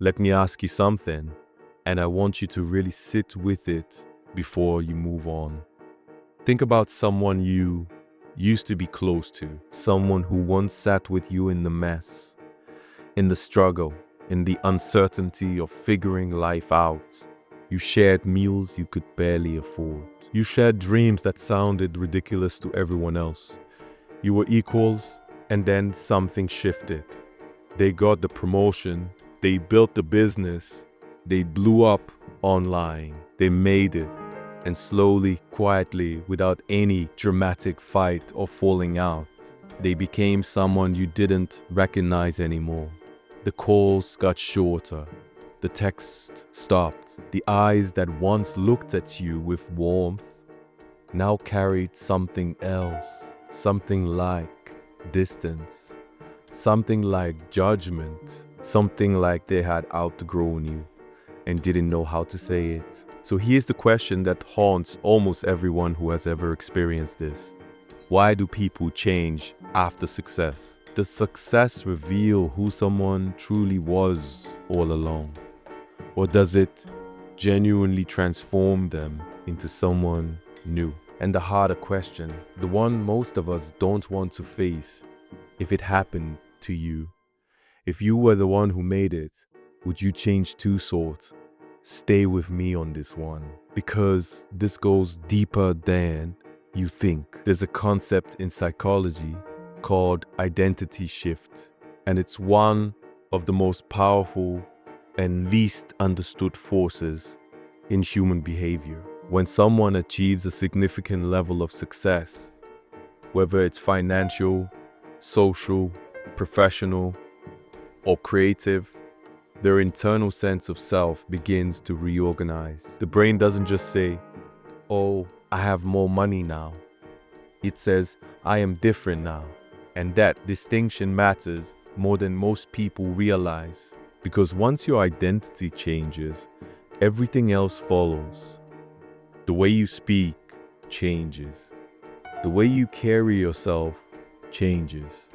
Let me ask you something, and I want you to really sit with it before you move on. Think about someone you used to be close to, someone who once sat with you in the mess, in the struggle, in the uncertainty of figuring life out. You shared meals you could barely afford. You shared dreams that sounded ridiculous to everyone else. You were equals, and then something shifted. They got the promotion, they built the business, they blew up online, they made it, and slowly, quietly, without any dramatic fight or falling out, they became someone you didn't recognize anymore. The calls got shorter, the text stopped, the eyes that once looked at you with warmth now carried something else, something like distance, something like judgment, something like they had outgrown you and didn't know how to say it. So here's the question that haunts almost everyone who has ever experienced this. Why do people change after success? Does success reveal who someone truly was all along? Or does it genuinely transform them into someone new? And the harder question, the one most of us don't want to face, if it happened to you, if you were the one who made it, would you change too, sort? Stay with me on this one, because this goes deeper than you think. There's a concept in psychology called identity shift, and it's one of the most powerful and least understood forces in human behavior. When someone achieves a significant level of success, whether it's financial, social, professional, or creative, their internal sense of self begins to reorganize. The brain doesn't just say, "Oh, I have more money now." It says, "I am different now." And that distinction matters more than most people realize, because once your identity changes, everything else follows. The way you speak changes. The way you carry yourself changes.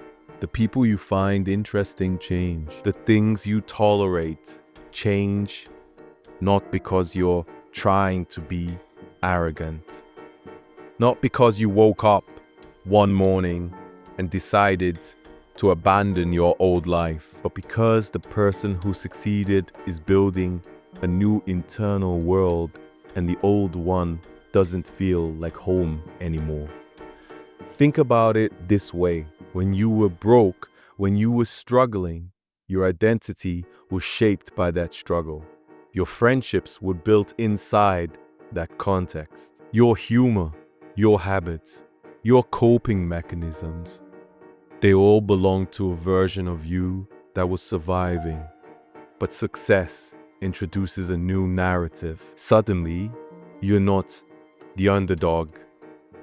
The people you find interesting change. The things you tolerate change, not because you're trying to be arrogant. Not because you woke up one morning and decided to abandon your old life, but because the person who succeeded is building a new internal world and the old one doesn't feel like home anymore. Think about it this way. When you were broke, when you were struggling, your identity was shaped by that struggle. Your friendships were built inside that context. Your humor, your habits, your coping mechanisms, they all belong to a version of you that was surviving. But success introduces a new narrative. Suddenly, you're not the underdog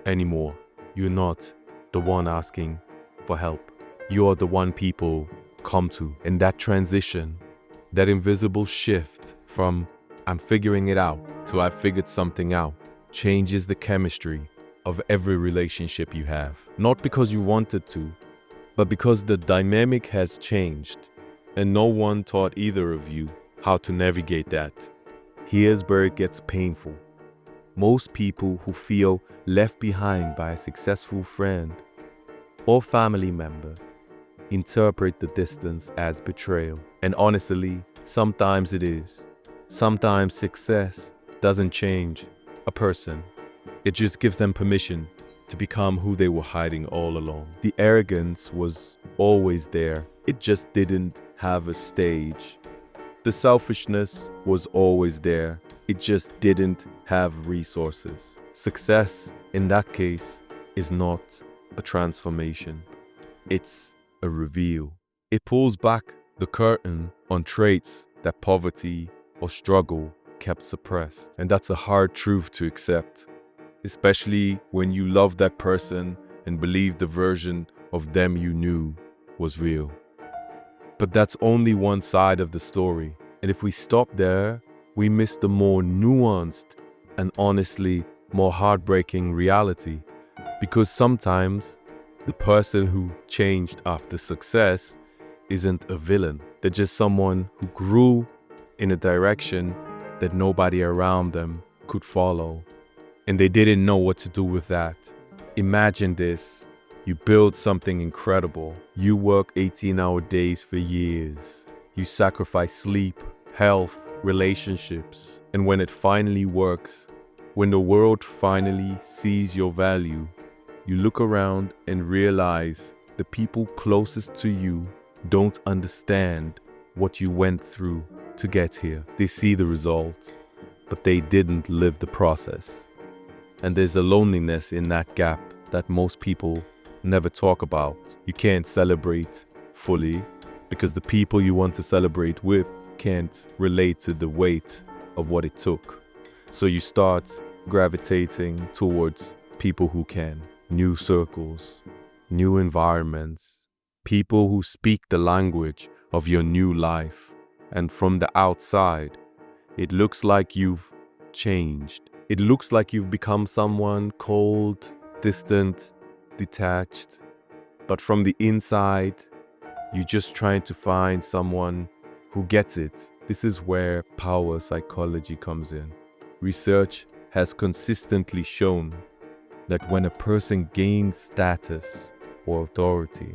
anymore. You're not the one asking for help. You're the one people come to. And that transition, that invisible shift from "I'm figuring it out" to "I figured something out," changes the chemistry of every relationship you have. Not because you wanted to, but because the dynamic has changed, and no one taught either of you how to navigate that. Here's where it gets painful. Most people who feel left behind by a successful friend or family member interpret the distance as betrayal. And honestly, sometimes it is. Sometimes success doesn't change a person. It just gives them permission to become who they were hiding all along. The arrogance was always there. It just didn't have a stage. The selfishness was always there. It just didn't have resources. Success, in that case, is not a transformation. It's a reveal. It pulls back the curtain on traits that poverty or struggle kept suppressed. And that's a hard truth to accept, especially when you love that person and believe the version of them you knew was real. But that's only one side of the story. And if we stop there, we miss the more nuanced and honestly more heartbreaking reality. Because sometimes the person who changed after success isn't a villain. They're just someone who grew in a direction that nobody around them could follow. And they didn't know what to do with that. Imagine this. You build something incredible. You work 18-hour days for years. You sacrifice sleep, health, relationships. And when it finally works, when the world finally sees your value, you look around and realize the people closest to you don't understand what you went through to get here. They see the result, but they didn't live the process. And there's a loneliness in that gap that most people never talk about. You can't celebrate fully because the people you want to celebrate with can't relate to the weight of what it took. So you start gravitating towards people who can. New circles, new environments, people who speak the language of your new life. And from the outside, it looks like you've changed. It looks like you've become someone cold, distant, detached. But from the inside, you're just trying to find someone who gets it. This is where power psychology comes in. Research has consistently shown that when a person gains status or authority,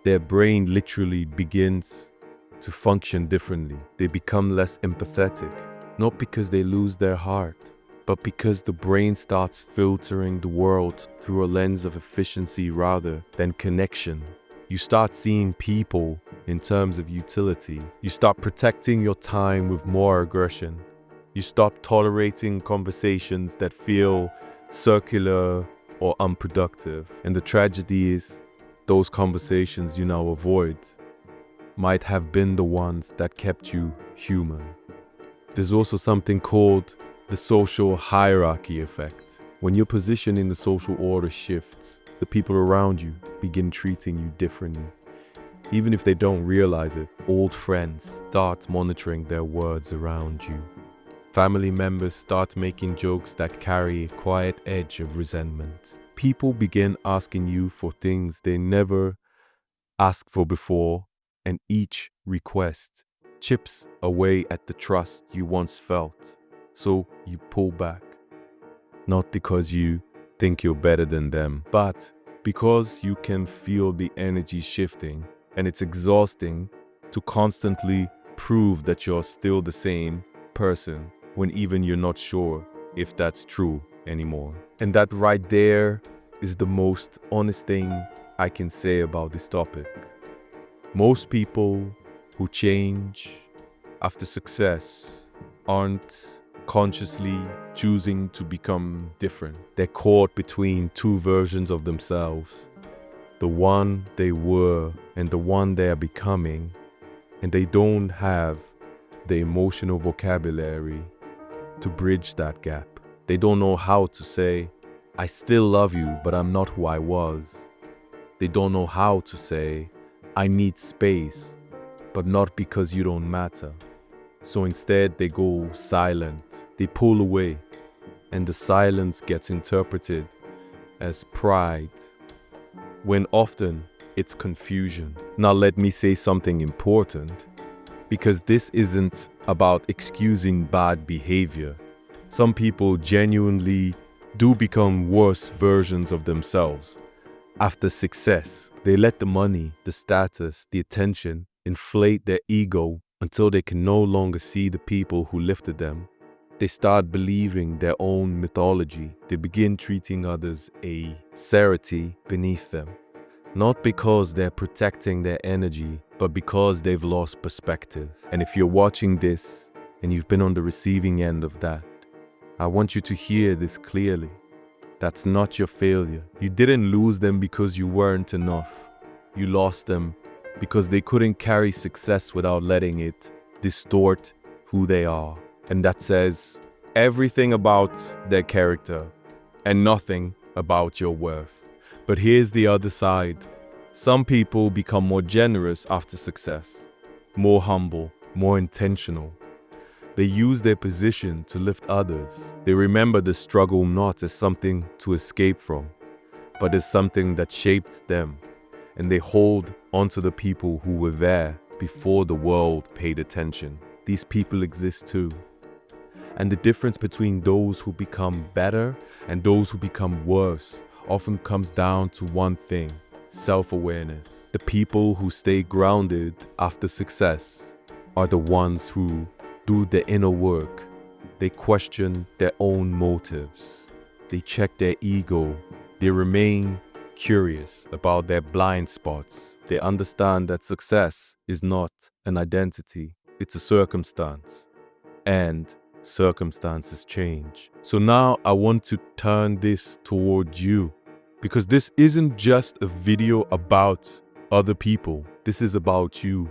their brain literally begins to function differently. They become less empathetic, not because they lose their heart, but because the brain starts filtering the world through a lens of efficiency rather than connection. You start seeing people in terms of utility. You start protecting your time with more aggression. You stop tolerating conversations that feel circular or unproductive. And the tragedy is, those conversations you now avoid might have been the ones that kept you human. There's also something called the social hierarchy effect. When your position in the social order shifts, the people around you begin treating you differently. Even if they don't realize it, old friends start monitoring their words around you. Family members start making jokes that carry a quiet edge of resentment. People begin asking you for things they never asked for before, and each request chips away at the trust you once felt. So you pull back. Not because you think you're better than them, but because you can feel the energy shifting, and it's exhausting to constantly prove that you're still the same person when even you're not sure if that's true anymore. And that right there is the most honest thing I can say about this topic. Most people who change after success aren't consciously choosing to become different. They're caught between two versions of themselves, the one they were and the one they are becoming, and they don't have the emotional vocabulary to bridge that gap. They don't know how to say, I still love you, but I'm not who I was. They don't know how to say, I need space, but not because you don't matter. So instead, they go silent. They pull away, and the silence gets interpreted as pride, when often it's confusion. Now let me say something important, because this isn't about excusing bad behavior. Some people genuinely do become worse versions of themselves. After success, they let the money, the status, the attention inflate their ego until they can no longer see the people who lifted them. They start believing their own mythology. They begin treating others a rarity beneath them. Not because they're protecting their energy, but because they've lost perspective. And if you're watching this and you've been on the receiving end of that, I want you to hear this clearly. That's not your failure. You didn't lose them because you weren't enough. You lost them because they couldn't carry success without letting it distort who they are. And that says everything about their character and nothing about your worth. But here's the other side. Some people become more generous after success, more humble, more intentional. They use their position to lift others. They remember the struggle not as something to escape from, but as something that shaped them. And they hold onto the people who were there before the world paid attention. These people exist too. And the difference between those who become better and those who become worse often comes down to one thing: self-awareness. The people who stay grounded after success are the ones who do the inner work. They question their own motives. They check their ego. They remain curious about their blind spots. They understand that success is not an identity, it's a circumstance. And circumstances change. So now I want to turn this toward you, because this isn't just a video about other people. This is about you.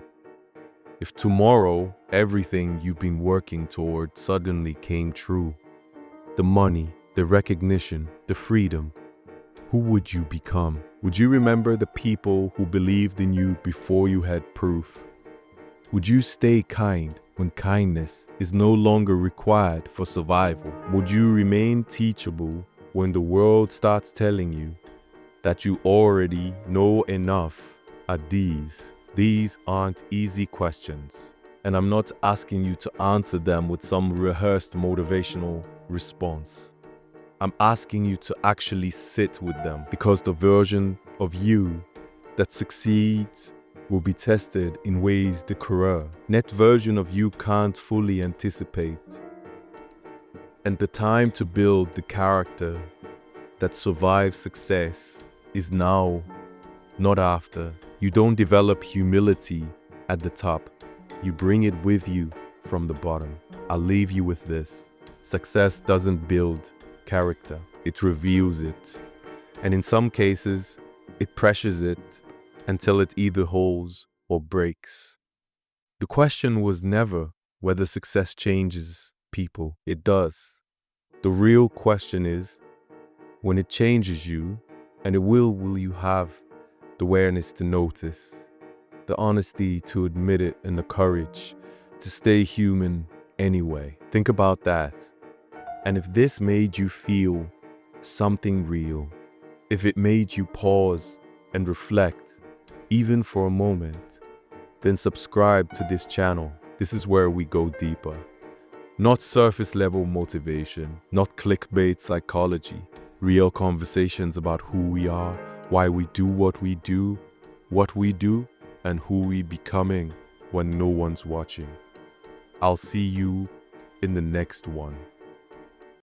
If tomorrow everything you've been working toward suddenly came true, the money, the recognition, the freedom, who would you become? Would you remember the people who believed in you before you had proof? Would you stay kind when kindness is no longer required for survival? Would you remain teachable when the world starts telling you that you already know enough at these? These aren't easy questions, and I'm not asking you to answer them with some rehearsed motivational response. I'm asking you to actually sit with them, because the version of you that succeeds will be tested in ways the current version of you can't fully anticipate. And the time to build the character that survives success is now, not after. You don't develop humility at the top. You bring it with you from the bottom. I'll leave you with this. Success doesn't build character, it reveals it. And in some cases, it pressures it until it either holds or breaks. The question was never whether success changes people. It does. The real question is, when it changes you, and it will you have the awareness to notice, the honesty to admit it, and the courage to stay human anyway? Think about that. And if this made you feel something real, if it made you pause and reflect, even for a moment, then subscribe to this channel. This is where we go deeper. Not surface level motivation, not clickbait psychology. Real conversations about who we are, why we do, what we do, and who we becoming when no one's watching. I'll see you in the next one.